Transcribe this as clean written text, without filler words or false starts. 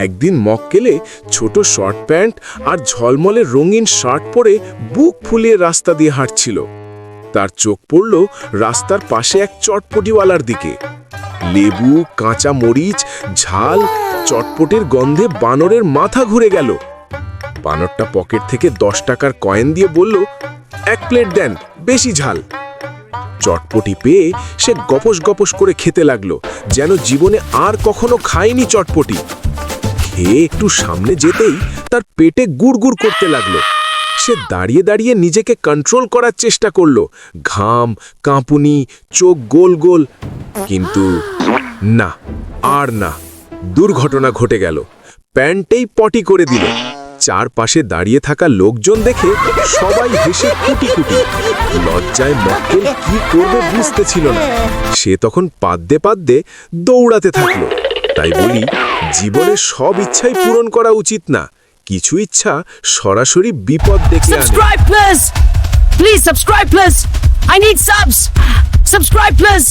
একদিন মক্কেলে ছোট short pant আর ঝলমলে রঙিন শার্ট পরে বুক ফুলিয়ে রাস্তা দিয়ে হাঁটছিল। তার চোখ পড়ল রাস্তার পাশে এক চটপটিওয়ালার দিকে। লেবু, কাঁচা মরিচ, ঝাল, চটপটির গন্ধে বানরের মাথা ঘুরে গেল। বানরটা পকেট থেকে 10 টাকার কয়েন দিয়ে বলল, 1 প্লেট দেন, বেশি ঝাল। চটপটি পেয়ে সে গপস গপস করে খেতে লাগলো, যেন জীবনে আর কখনো খায়নি চটপটি। খেয়ে একটু সামনে যেতেই তার পেটে গুড়গুড় করতে লাগলো। সে দাঁড়িয়ে দাঁড়িয়ে নিজেকে কন্ট্রোল করার চেষ্টা করলো, ঘাম, কাঁপুনি, চোখ গোল গোল। কিন্তু না, আর না, দুর্ঘটনা ঘটে গেল। প্যান্টেই পটি করে দিল। চারপাশে দাঁড়িয়ে থাকা লোকজন দেখে সবাই হেসে কুটি কুটি। লজ্জায় মক্কেল কি করবে বুঝতেছিল না। সে তখন পাদ্দে পাদ্দে দৌড়াতে থাকলো। তাই বলি, জীবনে সব ইচ্ছাই পূরণ করা উচিত না। কিছু ইচ্ছা সরাসরি বিপদ ডেকে আনে। Subscribe, please. Please subscribe, please. I need subs. Subscribe, please.